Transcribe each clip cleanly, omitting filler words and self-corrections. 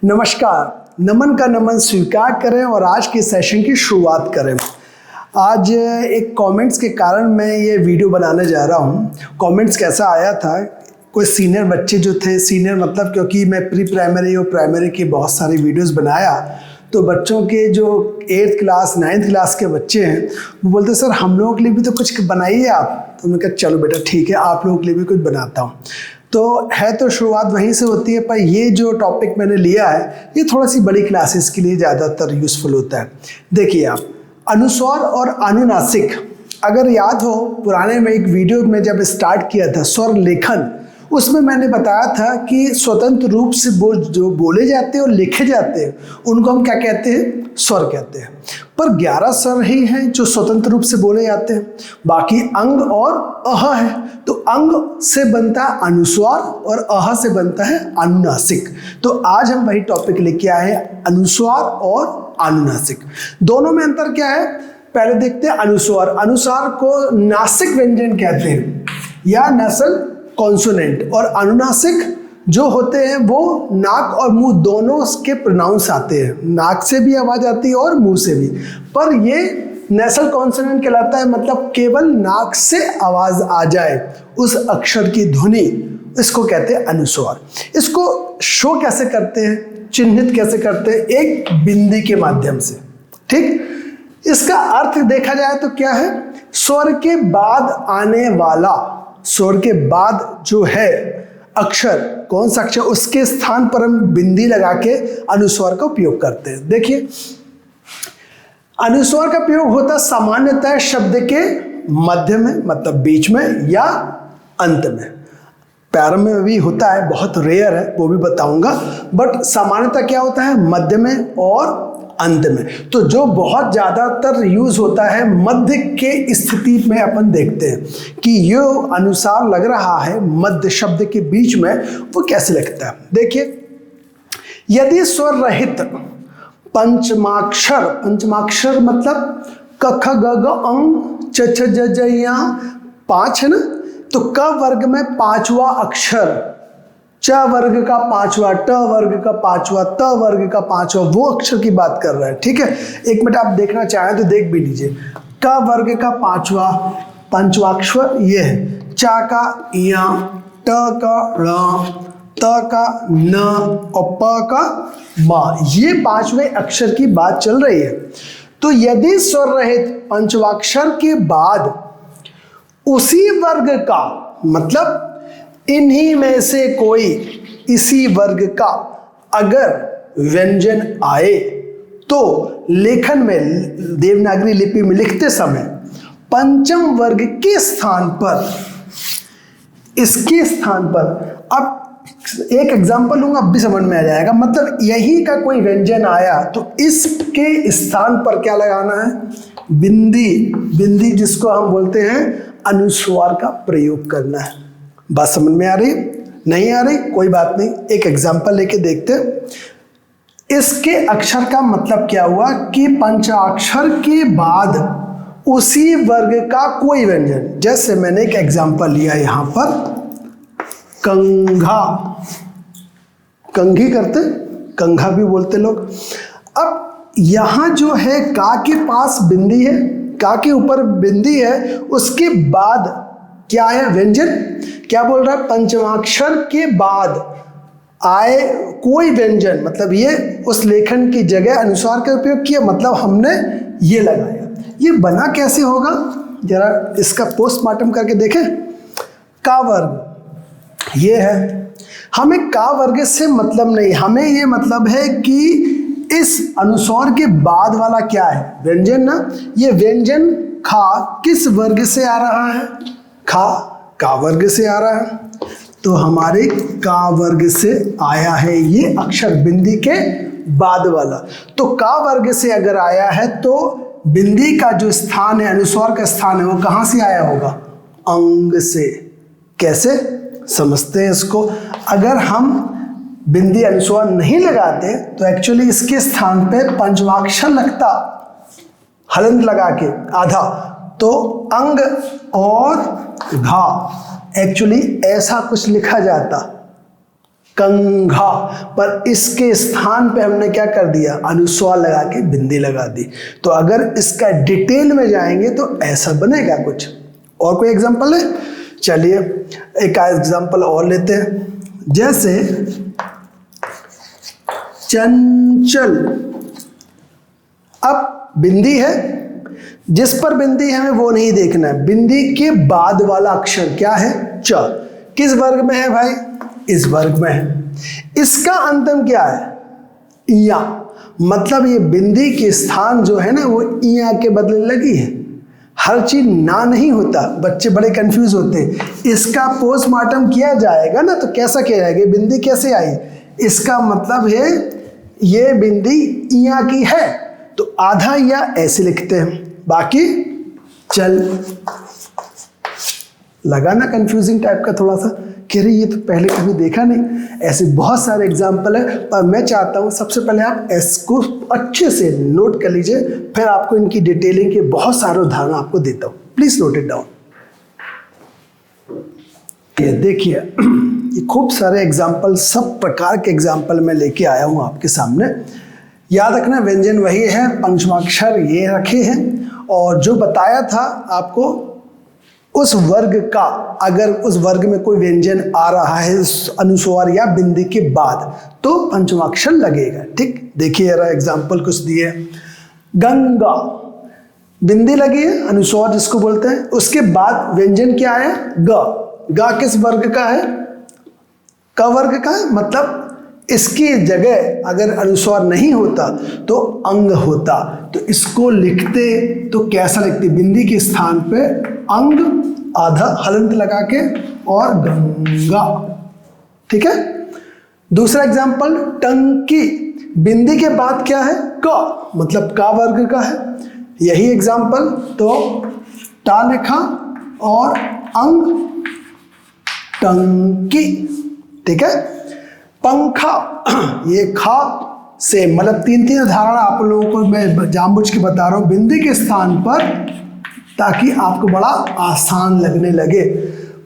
नमस्कार, नमन का नमन स्वीकार करें और आज के सेशन की शुरुआत करें। आज एक कमेंट्स के कारण मैं ये वीडियो बनाने जा रहा हूँ। कमेंट्स कैसा आया था, कोई सीनियर बच्चे जो थे, सीनियर मतलब क्योंकि मैं प्री प्राइमरी और प्राइमरी की बहुत सारी वीडियोस बनाया, तो बच्चों के जो 8th क्लास 9th क्लास के बच्चे हैं वो बोलते सर हम लोगों के लिए भी तो कुछ बनाइए आप। तो मैंने कहा चलो बेटा ठीक है, आप लोगों के लिए भी कुछ बनाता हूँ। तो है तो शुरुआत वहीं से होती है, पर ये जो टॉपिक मैंने लिया है ये थोड़ा सी बड़ी क्लासेस के लिए ज़्यादातर यूज़फुल होता है। देखिए आप, अनुस्वार और अनुनासिक, अगर याद हो पुराने में एक वीडियो में जब स्टार्ट किया था स्वर लेखन, उसमें मैंने बताया था कि स्वतंत्र रूप से जो बोले जाते हैं और लिखे जाते हैं उनको हम क्या कहते हैं, स्वर कहते हैं। पर 11 स्वर ही हैं जो स्वतंत्र रूप से बोले जाते हैं, बाकी अंग और अह है। तो अंग से बनता है अनुस्वार और अह से बनता है अनुनासिक। तो आज हम वही टॉपिक लेके आए हैं, अनुस्वार और अनुनासिक। दोनों में अंतर क्या है, पहले देखते हैं अनुस्वार। अनुस्वार को नासिक व्यंजन कहते हैं या नसल कॉन्सोनेंट, और अनुनासिक जो होते हैं वो नाक और मुंह दोनों के प्रोनाउंस आते हैं, नाक से भी आवाज़ आती है और मुंह से भी। पर ये नेसल कॉन्सोनेंट कहलाता है, मतलब केवल नाक से आवाज़ आ जाए उस अक्षर की ध्वनि, इसको कहते हैं अनुस्वार। इसको शो कैसे करते हैं, चिन्हित कैसे करते हैं, एक बिंदी के माध्यम से। ठीक, इसका अर्थ देखा जाए तो क्या है, स्वर के बाद आने वाला, स्वर के बाद जो है अक्षर, कौन सा अक्षर, उसके स्थान पर हम बिंदी लगा के अनुस्वार का उपयोग करते हैं। देखिए, अनुस्वार का प्रयोग होता सामान्यतः शब्द के मध्य में, मतलब बीच में या अंत में। प्रारंभ में भी होता है, बहुत रेयर है, वो भी बताऊंगा, बट सामान्यतः क्या होता है, मध्य में और अंत में। तो जो बहुत ज़्यादातर यूज होता है मध्य के स्थिति में, अपन देखते हैं कि ये अनुसार लग रहा है मध्य शब्द के बीच में, वो कैसे लगता है। देखिए, यदि स्वर रहित पंचमाक्षर, पंचमाक्षर मतलब क ख ग घ अंग च छ ज ज या 5 है ना, तो क वर्ग में 5वां अक्षर, च वर्ग का 5वां, ट वर्ग का 5वां, त वर्ग का 5वां, वो अक्षर की बात कर रहा है। ठीक है, एक मिनट आप देखना चाहें तो देख भी लीजिए। क वर्ग का 5वां पंचवाक्षर ये है, चा का या, ट का ण, त का न और प का म, ये 5वें अक्षर की बात चल रही है। तो यदि स्वर रहित पंचवाक्षर के बाद उसी वर्ग का, मतलब इन्हीं में से कोई इसी वर्ग का अगर व्यंजन आए, तो लेखन में देवनागरी लिपि में लिखते समय पंचम वर्ग के स्थान पर, इसके स्थान पर, अब एक एग्जांपल लूंगा अब भी समझ में आ जाएगा, मतलब यही का कोई व्यंजन आया तो इसके स्थान पर क्या लगाना है, बिंदी, बिंदी जिसको हम बोलते हैं अनुस्वार का प्रयोग करना है। बात समझ में आ रही, नहीं आ रही, कोई बात नहीं, एक एग्जांपल लेके देखते हैं। इसके अक्षर का मतलब क्या हुआ कि पंचाक्षर के बाद उसी वर्ग का कोई व्यंजन, जैसे मैंने एक एग्जांपल लिया यहां पर, कंघा, कंघी करते, कंघा भी बोलते लोग। अब यहां जो है का के पास बिंदी है, का के ऊपर बिंदी है, उसके बाद क्या है, व्यंजन। क्या बोल रहा है, पंचमाक्षर के बाद आए कोई व्यंजन, मतलब ये उस लेखन की जगह अनुस्वार का उपयोग किया, मतलब हमने ये लगाया। ये बना कैसे होगा, जरा इसका पोस्टमार्टम करके देखें। का वर्ग ये है, हमें का वर्ग से मतलब नहीं, हमें ये मतलब है कि इस अनुस्वार के बाद वाला क्या है, व्यंजन ना। ये व्यंजन खा किस वर्ग से आ रहा है, खा का वर्ग से आ रहा है, तो हमारे का वर्ग से आया है ये अक्षर, बिंदी के बाद वाला। तो का वर्ग से अगर आया है तो बिंदी का जो स्थान है, अनुस्वार का स्थान है, वो कहाँ से आया होगा, अंग से। कैसे समझते हैं इसको, अगर हम बिंदी अनुस्वार नहीं लगाते तो एक्चुअली इसके स्थान पे पंचमाक्षर लगता, हलंत लगा के आधा, तो अंग और घा, एक्चुअली ऐसा कुछ लिखा जाता, कंघा, पर इसके स्थान पे हमने क्या कर दिया, अनुस्वार लगा के बिंदी लगा दी। तो अगर इसका डिटेल में जाएंगे तो ऐसा बनेगा कुछ। और कोई एग्जांपल है? चलिए एक एग्जांपल और लेते हैं, जैसे चंचल। अब बिंदी है, जिस पर बिंदी है हमें वो नहीं देखना है, बिंदी के बाद वाला अक्षर क्या है, च। किस वर्ग में है भाई, इस वर्ग में है। इसका अंतम क्या है, इया, मतलब ये बिंदी के स्थान जो है ना वो इया के बदले लगी है। हर चीज ना नहीं होता, बच्चे बड़े कंफ्यूज होते हैं। इसका पोस्टमार्टम किया जाएगा ना तो कैसा किया जाएगा, बिंदी कैसे आई, इसका मतलब है ये बिंदी इया की है तो आधा इया ऐसे लिखते हैं, बाकी चल। लगा ना कंफ्यूजिंग टाइप का थोड़ा सा, कह रही ये तो पहले कभी देखा नहीं। ऐसे बहुत सारे एग्जाम्पल है, पर मैं चाहता हूँ सबसे पहले आप इसको अच्छे से नोट कर लीजिए, फिर आपको इनकी डिटेलिंग के बहुत सारे उदाहरण आपको देता हूँ। Please note it down. ये देखिए, ये खूब सारे एग्जाम्पल, सब प्रकार के एग्जाम्पल मैं लेके आया हूँ आपके सामने। याद रखना व्यंजन वही है, पंचमाक्षर ये रखे हैं, और जो बताया था आपको उस वर्ग का, अगर उस वर्ग में कोई व्यंजन आ रहा है अनुस्वार या बिंदी के बाद तो पंचमाक्षर लगेगा। ठीक, देखिए जरा एग्जाम्पल कुछ दिए। गंगा, बिंदी लगी है, अनुस्वार जिसको बोलते हैं, उसके बाद व्यंजन क्या है, ग। गा किस वर्ग का है, क वर्ग का है, मतलब इसकी जगह अगर अनुस्वार नहीं होता तो अंग होता, तो इसको लिखते तो कैसा लिखते, बिंदी के स्थान पे अंग आधा हलंत लगा के और गंगा। ठीक है। दूसरा एग्जांपल टंकी, बिंदी के बाद क्या है, क, मतलब का वर्ग का है। यही एग्जांपल, तो टा लिखा और अंग टंकी। ठीक है। पंखा, ये खा से, मतलब तीन तीन उदाहरण आप लोगों को मैं जानबूझ के बता रहा हूं बिंदी के स्थान पर, ताकि आपको बड़ा आसान लगने लगे।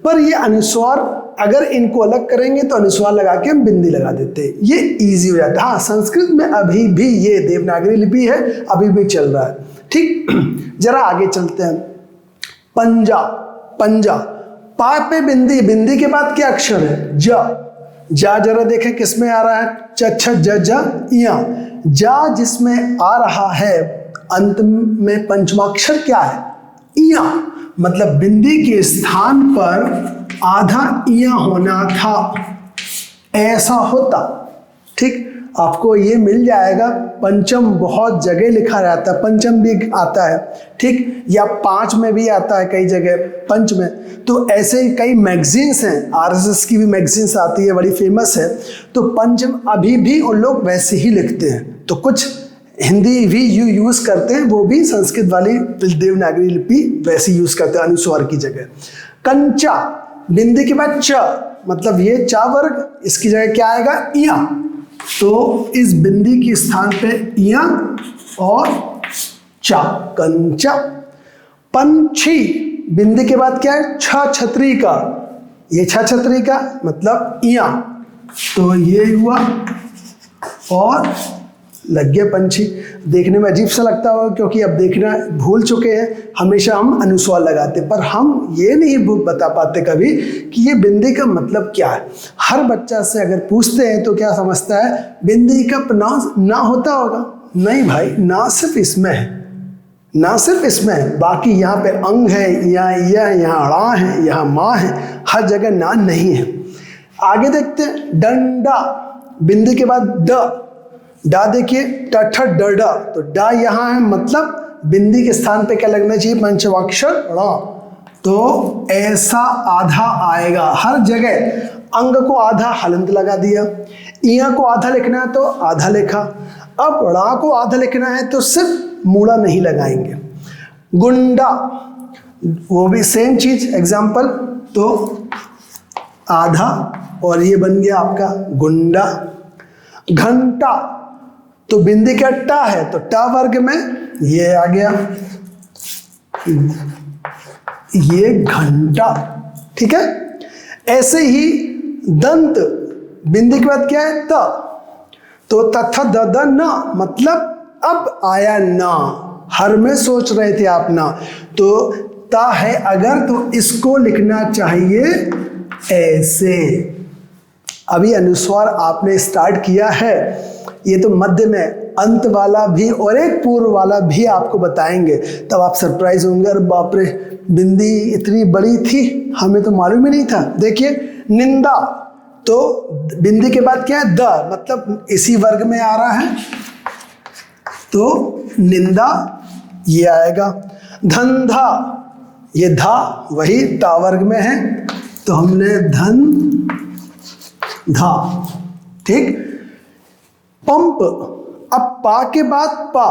पर ये अनुस्वार अगर इनको अलग करेंगे तो अनुस्वार लगा के हम बिंदी लगा देते हैं, ये इजी हो जाता है। हाँ, संस्कृत में अभी भी ये देवनागरी लिपि है, अभी भी चल रहा है। ठीक, जरा आगे चलते हैं। पंजा, पंजा, पा पे बिंदी, बिंदी के बाद क्या अक्षर है, ज। जा जरा देखें किस में आ रहा है, च छ ज ज इया। जा जिसमें आ रहा है अंत में पंचमाक्षर क्या है, इया, मतलब बिंदी के स्थान पर आधा इया होना था, ऐसा होता। ठीक, आपको ये मिल जाएगा। पंचम बहुत जगह लिखा रहता है, पंचम भी आता है। ठीक, या 5 में भी आता है कई जगह, पंच में। तो ऐसे ही कई मैगजीन्स हैं, आरएसएस की भी मैगजीन्स आती है, बड़ी फेमस है। तो पंचम अभी भी उन लोग वैसे ही लिखते हैं। तो कुछ हिंदी भी यूज़ करते हैं, वो भी संस्कृत वाली देवनागरी लिपि वैसे यूज़ करते हैं अनुस्वार की जगह। कंचा, बिंदी के बाद च, मतलब ये चा वर्ग, इसकी जगह क्या आएगा, इया। तो इस बिंदी के स्थान पे इया और चा, कंचा। पंछी, बिंदी के बाद क्या है, छ छतरी का, ये छ छतरी का मतलब इया, तो ये हुआ और लग गया पंछी। देखने में अजीब सा लगता होगा क्योंकि अब देखना भूल चुके हैं, हमेशा हम अनुस्वार लगाते, पर हम ये नहीं बता पाते कभी कि ये बिंदी का मतलब क्या है। हर बच्चा से अगर पूछते हैं तो क्या समझता है, बिंदी का प्रोनाउंस ना होता होगा। नहीं भाई, ना सिर्फ इसमें है, ना सिर्फ इसमें है, बाकी यहाँ पे अंग है, यहाँ ड़ा है, यहाँ माँ है, हर जगह ना नहीं है। आगे देखते हैं। डंडा, बिंदी के बाद ड, डा देखिए, टठ डडा, तो डा यहाँ है, मतलब बिंदी के स्थान पे क्या लगना चाहिए, पंचमाक्षर ड़ा, तो ऐसा आधा आएगा हर जगह। अंग को आधा हलंत लगा दिया, इया को आधा लिखना है तो आधा लिखा। अब ड़ा को आधा लिखना है तो सिर्फ मूड़ा नहीं लगाएंगे। गुंडा, वो भी सेम चीज, एग्जाम्पल, तो आधा और ये बन गया आपका गुंडा। घंटा, तो बिंदी का टा है तो टा वर्ग में ये आ गया, ये घंटा। ठीक है। ऐसे ही दंत, बिंदी के बाद क्या है? त। तो तथा द द न मतलब अब आया ना, हर में सोच रहे थे आप ना, तो ता है अगर, तो इसको लिखना चाहिए ऐसे। अभी अनुस्वार आपने स्टार्ट किया है, ये तो मध्य में अंत वाला भी और एक पूर्व वाला भी आपको बताएंगे, तब आप सरप्राइज होंगे, अरे बाप रे बिंदी इतनी बड़ी थी, हमें तो मालूम ही नहीं था। देखिए निंदा, तो बिंदी के बाद क्या है? द, मतलब इसी वर्ग में आ रहा है, तो निंदा ये आएगा। धंधा, ये धा वही ता वर्ग में है, तो हमने धन धा, ठीक। पंप, अब पा के बाद पा,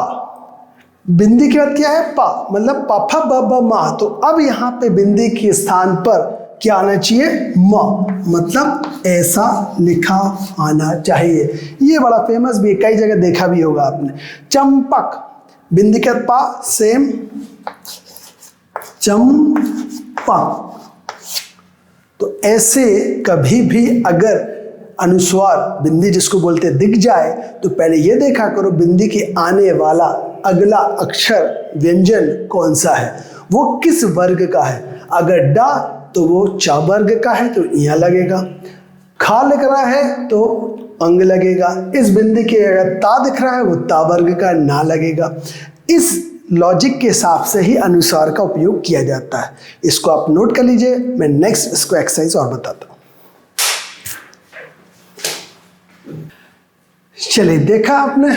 बिंदी के बाद क्या है? पा, मतलब पाफा ब ब मा, तो अब यहां पे बिंदी के स्थान पर क्या आना चाहिए? म, मतलब ऐसा लिखा आना चाहिए। ये बड़ा फेमस भी है, कई जगह देखा भी होगा आपने। चंपक, बिंदी के बाद पा, सेम चंपक। तो ऐसे कभी भी अगर अनुस्वार बिंदी जिसको बोलते हैं दिख जाए, तो पहले ये देखा करो बिंदी के आने वाला अगला अक्षर व्यंजन कौन सा है, वो किस वर्ग का है। अगर डा तो वो चा वर्ग का है, तो यहाँ लगेगा। खा लिख रहा है तो अंग लगेगा। इस बिंदी के अगर ता दिख रहा है, वो ता वर्ग का, ना लगेगा। इस लॉजिक के हिसाब से ही अनुस्वार का उपयोग किया जाता है। इसको आप नोट कर लीजिए, मैं नेक्स्ट इसको एक्सरसाइज और बताता हूँ। चलिए, देखा आपने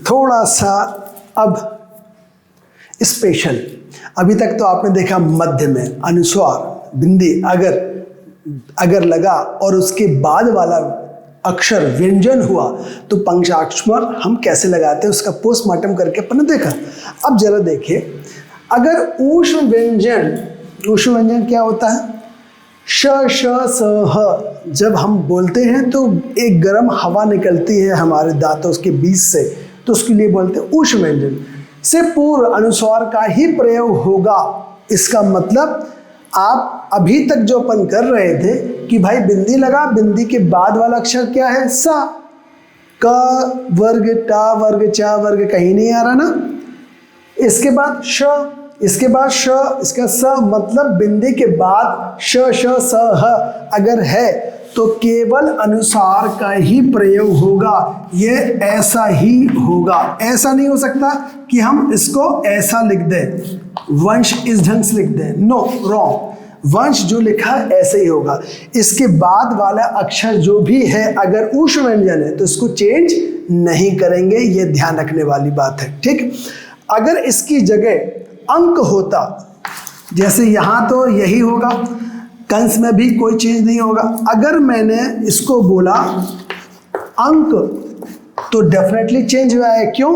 थोड़ा सा अब स्पेशल। अभी तक तो आपने देखा मध्य में अनुस्वार बिंदी अगर लगा और उसके बाद वाला अक्षर व्यंजन हुआ, तो पंचाक्षर हम कैसे लगाते हैं उसका पोस्टमार्टम करके अपन ने देखा। अब जरा देखिए, अगर ऊष्म व्यंजन क्या होता है? श श स ह, जब हम बोलते हैं तो एक गर्म हवा निकलती है हमारे दांतों के बीच से, तो उसके लिए बोलते हैं ऊष्म व्यंजन। से पूर्व अनुस्वार का ही प्रयोग होगा। इसका मतलब आप अभी तक जो अपन कर रहे थे कि भाई बिंदी लगा, बिंदी के बाद वाला अक्षर क्या है? सा। क वर्ग, टा वर्ग, चा वर्ग कहीं नहीं आ रहा ना। इसके बाद श, इसके बाद श, इसका स, मतलब बिंदी के बाद श श स ह अगर है तो केवल अनुसार का ही प्रयोग होगा। ये ऐसा ही होगा, ऐसा नहीं हो सकता कि हम इसको ऐसा लिख दें, वंश इस ढंग से लिख दें। No, wrong. वंश जो लिखा ऐसे ही होगा। इसके बाद वाला अक्षर जो भी है अगर ऊष्म व्यंजन है तो इसको चेंज नहीं करेंगे, ये ध्यान रखने वाली बात है, ठीक। अगर इसकी जगह अंक होता, जैसे यहां तो यही होगा, कंस में भी कोई चेंज नहीं होगा। अगर मैंने इसको बोला अंक तो डेफिनेटली चेंज हुआ है। क्यों?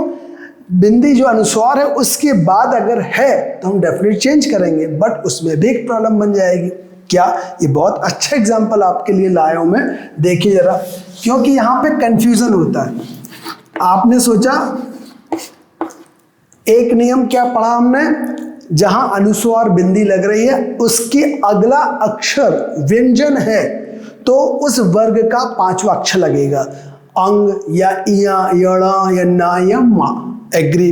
बिंदी जो अनुस्वार है उसके बाद अगर है तो हम डेफिनेटली चेंज करेंगे, बट उसमें भी एक प्रॉब्लम बन जाएगी। क्या? ये बहुत अच्छा एग्जांपल आपके लिए लाया हूं मैं, देखिए जरा, क्योंकि यहां पे कंफ्यूजन होता है। आपने सोचा एक नियम क्या पढ़ा हमने, जहां अनुस्वार बिंदी लग रही है उसके अगला अक्षर व्यंजन है तो उस वर्ग का पांचवा अक्षर लगेगा, अंग या इया, यड़ा या ना या मा। एग्री।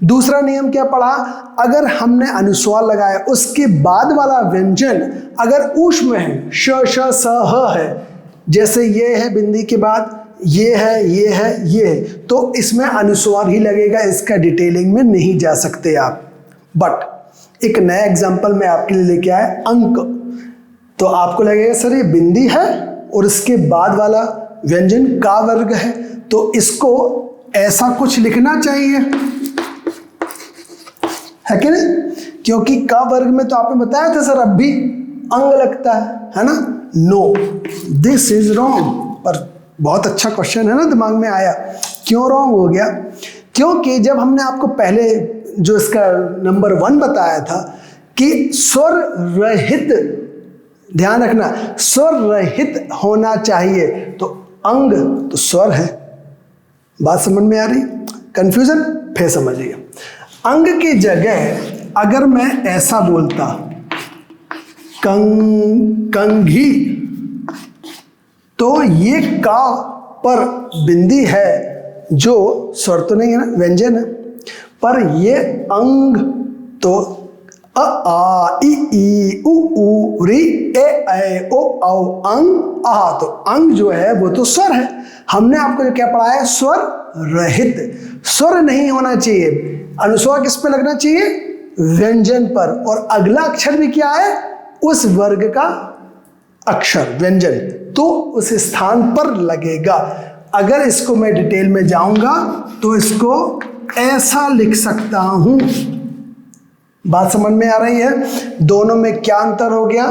दूसरा नियम क्या पढ़ा, अगर हमने अनुस्वार लगाया उसके बाद वाला व्यंजन अगर ऊष्म है, श श स ह है, जैसे ये है बिंदी के बाद ये है, ये है, ये है, तो इसमें अनुस्वार ही लगेगा, इसका डिटेलिंग में नहीं जा सकते आप। बट एक नया एग्जांपल मैं आपके लिए लेके आया, अंक। तो आपको लगेगा सर ये बिंदी है और इसके बाद वाला व्यंजन का वर्ग है, तो इसको ऐसा कुछ लिखना चाहिए, है कि नहीं? क्योंकि का वर्ग में तो आपने बताया था सर अब भी अंग लगता है ना। No, this is wrong. पर बहुत अच्छा क्वेश्चन है ना, दिमाग में आया। क्यों रॉन्ग हो गया? क्योंकि जब हमने आपको पहले जो इसका नंबर 1 बताया था कि स्वर रहित, ध्यान रखना, स्वर रहित होना चाहिए, तो अंग तो स्वर है। बात समझ में आ रही? कंफ्यूजन फिर समझिए। अंग की जगह अगर मैं ऐसा बोलता कंघी, तो ये का पर बिंदी है जो स्वर तो नहीं है ना, व्यंजन है, पर ये अंग तो अ आ इ ई उ ऊ री ए ऐ ओ औ अंग आ, तो अंग जो है वो तो स्वर है। हमने आपको जो क्या पढ़ा है, स्वर रहित, स्वर नहीं होना चाहिए। अनुस्वार किस पे लगना चाहिए, व्यंजन पर, और अगला अक्षर भी क्या है, उस वर्ग का अक्षर व्यंजन, तो उस स्थान पर लगेगा। अगर इसको मैं डिटेल में जाऊंगा तो इसको ऐसा लिख सकता हूं। बात समझ में आ रही है? दोनों में क्या अंतर हो गया,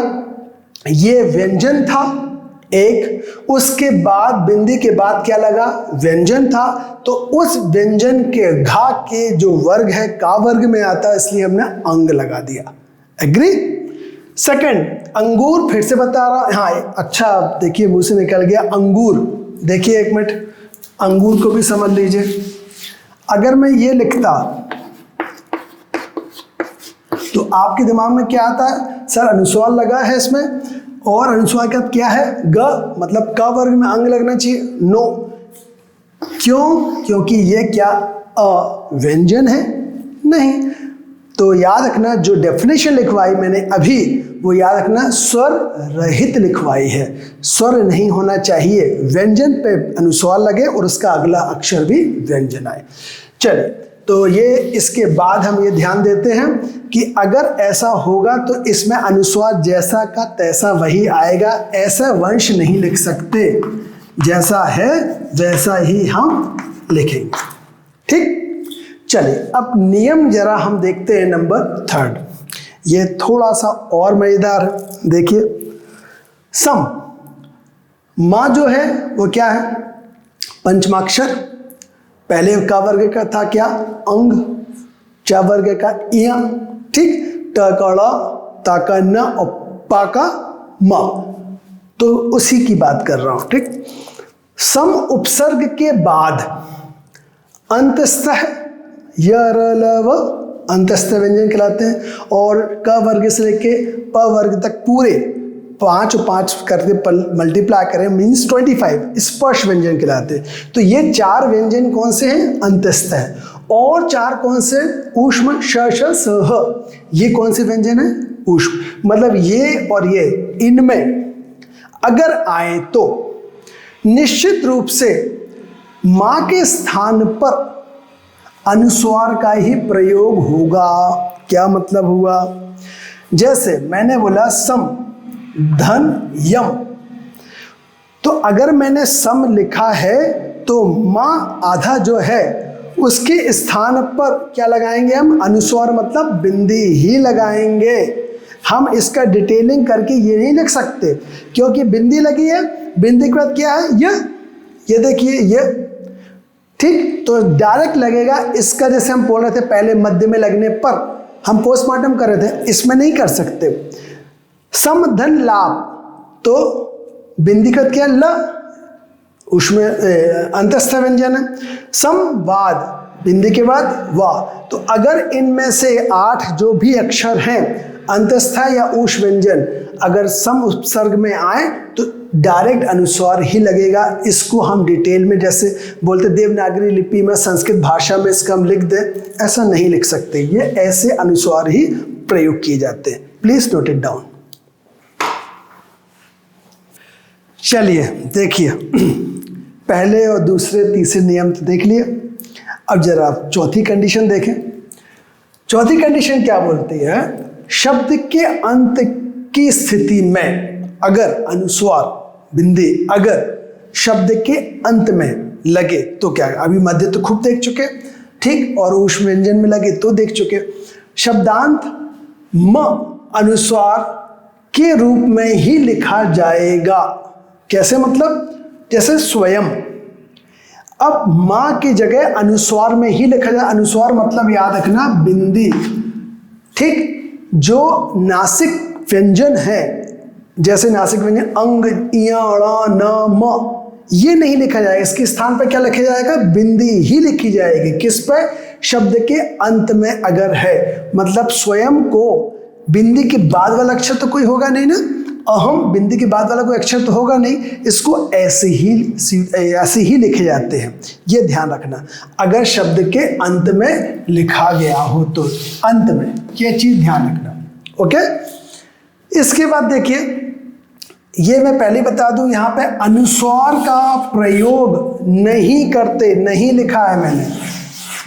ये व्यंजन था एक, उसके बाद बिंदी के बाद क्या लगा, व्यंजन था, तो उस व्यंजन के घा के जो वर्ग है का वर्ग में आता है, इसलिए हमने अंग लगा दिया। एग्री? सेकंड, अंगूर, फिर से बता रहा, हाँ अच्छा देखिए मुंह से निकल गया अंगूर। देखिए एक मिनट, अंगूर को भी समझ लीजिए। अगर मैं ये लिखता तो आपके दिमाग में क्या आता है, सर अनुस्वार लगा है इसमें, और अनुस्वार का क्या है, ग, मतलब क वर्ग में अंग लगना चाहिए। नो, क्यों? क्योंकि ये क्या व्यंजन है? नहीं। तो याद रखना, जो डेफिनेशन लिखवाई मैंने अभी, वो याद रखना स्वर रहित लिखवाई है। स्वर नहीं होना चाहिए, व्यंजन पे अनुस्वार लगे और उसका अगला अक्षर भी व्यंजन आए। चलिए, तो ये इसके बाद हम ये ध्यान देते हैं कि अगर ऐसा होगा तो इसमें अनुस्वार जैसा का तैसा वही आएगा, ऐसा वंश नहीं लिख सकते, जैसा है वैसा ही हम लिखेंगे। ठीक, चलिए अब नियम जरा हम देखते हैं नंबर 3। ये थोड़ा सा और मजेदार है। देखिए, सम, माँ जो है वो क्या है, पंचमाक्षर, पहले का वर्ग का था क्या, अंग, च वर्ग का इया, ठीक, ट का ड़, ता का न और पा का म, तो उसी की बात कर रहा हूं। ठीक, सम उपसर्ग के बाद अंतस्थः य र ल व अंतस्थ व्यंजन कहलाते हैं, और क वर्ग से लेके प वर्ग तक पूरे 5 और 5 करके मल्टीप्लाई करें मीन्स 25 स्पर्श व्यंजन कहलाते हैं। तो ये 4 व्यंजन कौन से हैं, अंतस्थ है, और 4 कौन से, ऊष्म, श श स ह, ये कौन से व्यंजन है, ऊष्म। मतलब ये और ये, इनमें अगर आए तो निश्चित रूप से माँ के स्थान पर अनुस्वार का ही प्रयोग होगा। क्या मतलब हुआ, जैसे मैंने बोला सम धन यम, तो अगर मैंने सम लिखा है तो माँ आधा जो है उसके स्थान पर क्या लगाएंगे हम, अनुस्वार मतलब बिंदी ही लगाएंगे। हम इसका डिटेलिंग करके ये नहीं लिख सकते क्योंकि बिंदी लगी है, बिंदी के बाद क्या है, ये देखिए ये, ठीक, तो डायरेक्ट लगेगा इसका। जैसे हम बोल रहे थे पहले मध्य में लगने पर हम पोस्टमार्टम कर रहे थे, इसमें नहीं कर सकते। सम धन लाभ, तो बिंदी का क्या, ल, उसमें अंतस्थ व्यंजन है। सम वाद, बिंदी के बाद वा, तो अगर इनमें से 8 जो भी अक्षर हैं अंतस्थ या ऊष व्यंजन, अगर सम उपसर्ग में आए तो डायरेक्ट अनुस्वार ही लगेगा। इसको हम डिटेल में जैसे बोलते देवनागरी लिपि में, संस्कृत भाषा में इसका हम लिख दें, ऐसा नहीं लिख सकते। ये ऐसे अनुस्वार ही प्रयोग किए जाते हैं। Please note it down. चलिए देखिए, पहले और दूसरे तीसरे नियम तो देख लिए, अब जरा चौथी कंडीशन देखें। चौथी कंडीशन क्या बोलती है, शब्द के अंत की स्थिति में अगर अनुस्वार बिंदी अगर शब्द के अंत में लगे तो क्या, अभी मध्य तो खूब देख चुके, ठीक, और ऊष्म व्यंजन में लगे तो देख चुके। शब्दांत म अनुस्वार के रूप में ही लिखा जाएगा। कैसे, मतलब जैसे स्वयं, अब माँ की जगह अनुस्वार में ही लिखा जाए। अनुस्वार मतलब याद रखना बिंदी, ठीक, जो नासिक व्यंजन है, जैसे नासिक व्यंजन अंग, इया, ण, न, म, ये नहीं लिखा जाएगा। इसके स्थान पर क्या लिखा जाएगा, बिंदी ही लिखी जाएगी। किस पे, शब्द के अंत में अगर है, मतलब स्वयं को बिंदी के बाद वाला अक्षर तो कोई होगा नहीं ना, अहम बिंदी के बाद वाला कोई अक्षर तो होगा नहीं, इसको ऐसे ही लिखे जाते हैं, ये ध्यान रखना। अगर शब्द के अंत में लिखा गया हो तो अंत में, ये चीज ध्यान रखना। ओके, इसके बाद देखिए, ये मैं पहले बता दूं, यहां पे अनुस्वार का प्रयोग नहीं करते, नहीं लिखा है मैंने,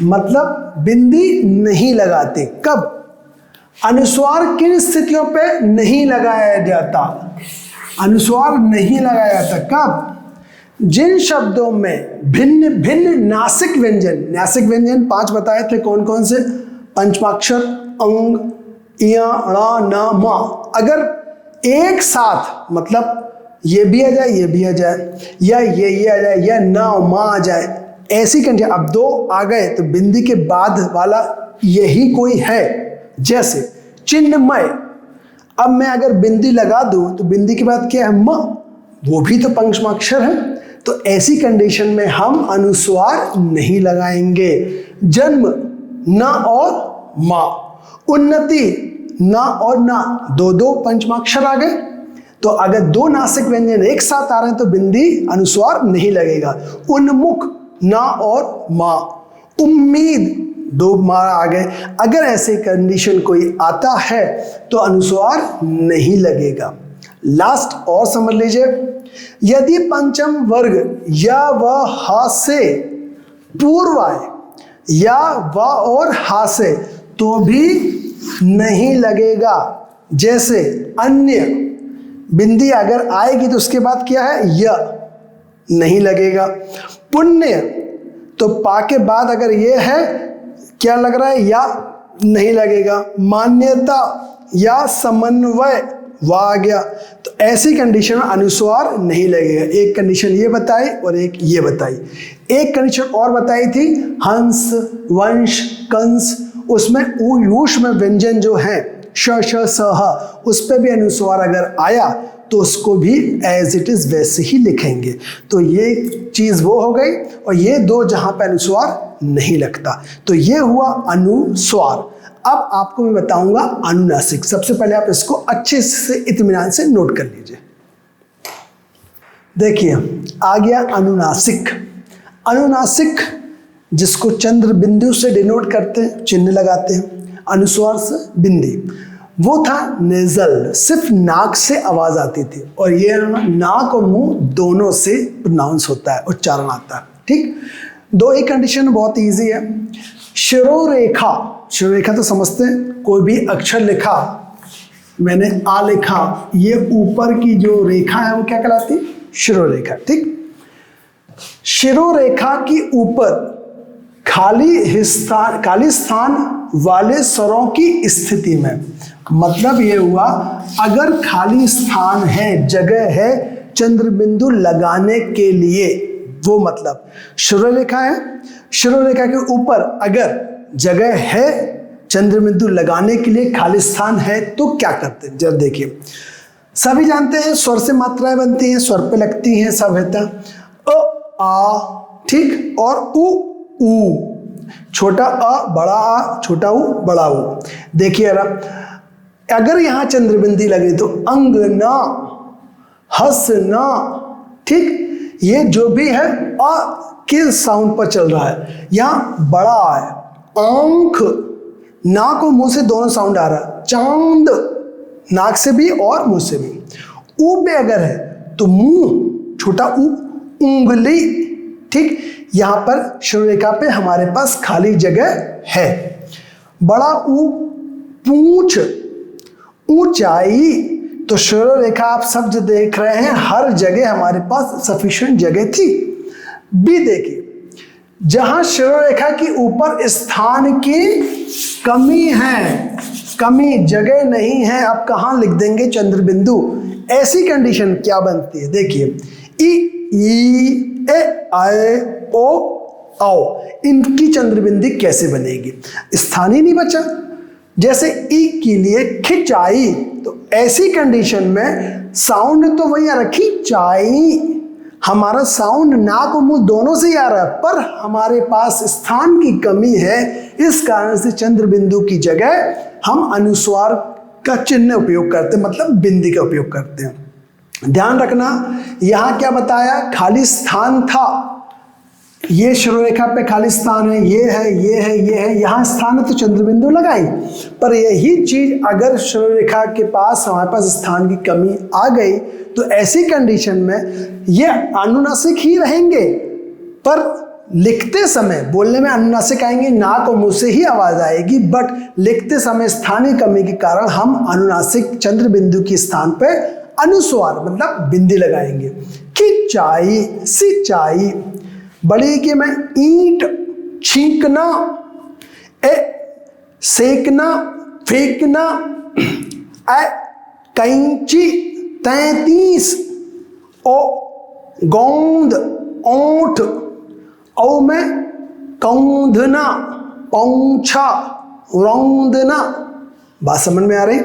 मतलब बिंदी नहीं लगाते। कब? अनुस्वार किन स्थितियों पे नहीं लगाया जाता? अनुस्वार नहीं लगाया जाता कब? जिन शब्दों में भिन्न भिन्न नासिक व्यंजन, नासिक व्यंजन 5 बताए थे कौन कौन से, पंचमाक्षर, अंग, इया, णा, न, मा, अगर एक साथ, मतलब ये भी आ जाए, ये भी आ जाए, या ये आ जाए, या ना मा आ जाए, ऐसी कंडीशन, अब 2 आ गए तो बिंदी के बाद वाला यही कोई है, जैसे चिन्मय। अब मैं अगर बिंदी लगा दूं तो बिंदी के बाद क्या है? म, वो भी तो पंचमाक्षर है, तो ऐसी कंडीशन में हम अनुस्वार नहीं लगाएंगे। जन्म, न और मा, उन्नति, ना और ना, 2 पंचमाक्षर आ गए, तो अगर 2 नासिक व्यंजन एक साथ आ रहे हैं तो बिंदी अनुस्वार नहीं लगेगा। उन्मुख, ना और मा, उम्मीद, 2 मार आ गए, अगर ऐसे कंडीशन कोई आता है तो अनुस्वार नहीं लगेगा। लास्ट और समझ लीजिए, यदि पंचम वर्ग या व हा से पूर्व आए, या व और हा से, तो भी नहीं लगेगा। जैसे अन्य, बिंदी अगर आएगी तो उसके बाद क्या है? य, नहीं लगेगा। पुण्य, तो पा के बाद अगर ये है, क्या लग रहा है? या, नहीं लगेगा। मान्यता या समन्वय, वाह आ गया, तो ऐसी कंडीशन में अनुस्वार नहीं लगेगा। एक कंडीशन ये बताई और एक ये बताई। एक कंडीशन और बताई थी, हंस, वंश, कंस, उसमें ऊष्म व्यंजन जो है श, श, स, ह, उस पर भी अनुस्वार अगर आया तो उसको भी एज इट इज वैसे ही लिखेंगे। तो ये चीज वो हो गई, और ये 2 जहां पे अनुस्वार नहीं लगता, तो ये हुआ अनुस्वार। अब आपको मैं बताऊंगा अनुनासिक। सबसे पहले आप इसको अच्छे से इत्मीनान से नोट कर लीजिए। देखिए आ गया अनुनासिक। अनुनासिक जिसको चंद्र बिंदु से डिनोट करते हैं, चिन्ह लगाते हैं, अनुस्वार से बिंदी, वो था नेजल, सिर्फ नाक से आवाज आती थी, और ये नाक और मुंह दोनों से प्रोनाउंस होता है, उच्चारण आता है। ठीक, 2 ही कंडीशन बहुत इजी है। शिरोरेखा, शिरोरेखा तो समझते हैं, कोई भी अक्षर लिखा, मैंने आ लिखा, ये ऊपर की जो रेखा है वो क्या कहलाती है? शिरोरेखा। ठीक, शिरोरेखा की ऊपर खाली स्थान वाले स्वरों की स्थिति में, मतलब ये हुआ अगर खाली स्थान है, जगह है चंद्र बिंदु लगाने के लिए, वो मतलब शिरोरेखा है, शिरोरेखा के ऊपर अगर जगह है चंद्र बिंदु लगाने के लिए, खाली स्थान है, तो क्या करते हैं? जब देखिए, सभी जानते हैं स्वर से मात्राएं बनती हैं, स्वर पे लगती हैं, सब रहता अ, आ, ठीक, और उ, छोटा अ, बड़ा आ, छोटा उ, बड़ा उ। देखिए अगर यहां चंद्रबिंदी लगे तो अंग ना, हस ना, ठीक, ये जो भी है अ के साउंड पर चल रहा है, यहां बड़ा है, आंख, नाक और मुंह से दोनों साउंड आ रहा है, चांद, नाक से भी और मुंह से भी। ऊ पे अगर है तो मुंह, छोटा ऊ, उंगली, ठीक, यहां पर शिरोरेखा पे हमारे पास खाली जगह है। बड़ा ऊ, पूंछ, ऊंचाई, तो शिरोरेखा आप सब जो देख रहे हैं, हर जगह हमारे पास सफिशिएंट जगह थी। बी देखिए, जहां शिरोरेखा के ऊपर स्थान की कमी है, कमी, जगह नहीं है, आप कहां लिख देंगे चंद्र बिंदु? ऐसी कंडीशन क्या बनती है? देखिए ई, ए, आए, ओ, आओ, इनकी चंद्रबिंदी कैसे बनेगी? स्थान ही नहीं बचा। जैसे ई के लिए खिंचाई, तो ऐसी कंडीशन में साउंड तो वही रखी, चाई, हमारा साउंड नाक और मुंह दोनों से आ रहा है, पर हमारे पास स्थान की कमी है, इस कारण से चंद्र बिंदु की जगह हम अनुस्वार का चिन्ह उपयोग करते हैं, मतलब बिंदी का उपयोग करते हैं। ध्यान रखना, यहाँ क्या बताया, खाली स्थान था, ये शिरोरेखा पे खाली स्थान है, ये है, ये है, ये है, यहाँ स्थान है तो चंद्र बिंदु लगाई। पर यही चीज अगर शिरोरेखा के पास हमारे पास स्थान की कमी आ गई तो ऐसी कंडीशन में ये अनुनासिक ही रहेंगे, पर लिखते समय, बोलने में अनुनासिक आएंगे, नाक और मुंह से ही आवाज आएगी, बट लिखते समय स्थानीय कमी के कारण हम अनुनासिक चंद्र बिंदु के स्थान पे अनुस्वार मतलब बिंदी लगाएंगे। खिंचाई, सिंचाई, बड़ी के में ईंट, छींकना, सेकना, फेंकना, कैंची, 33, ओ गोंद, ओंठ, औ में कौंधना, पौंछा, रौंदना। बात समझ में आ रही?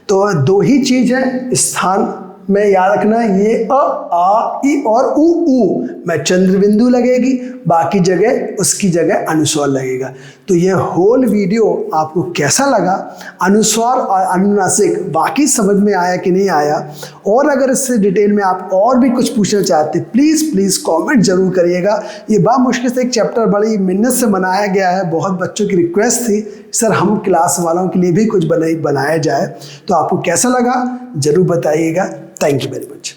तो दो ही चीज है स्थान में याद रखना, ये आ, ई और ऊ में चंद्र बिंदु लगेगी, बाकी जगह उसकी जगह अनुस्वार लगेगा। तो ये होल वीडियो आपको कैसा लगा, अनुस्वार और अनुनासिक बाकी समझ में आया कि नहीं आया, और अगर इससे डिटेल में आप और भी कुछ पूछना चाहते प्लीज़ कमेंट जरूर करिएगा। ये मुश्किल से एक चैप्टर बड़ी मिन्नत से बनाया गया है, बहुत बच्चों की रिक्वेस्ट थी सर हम क्लास वालों के लिए भी कुछ बनाया जाए, तो आपको कैसा लगा जरूर बताइएगा। Thank you very much.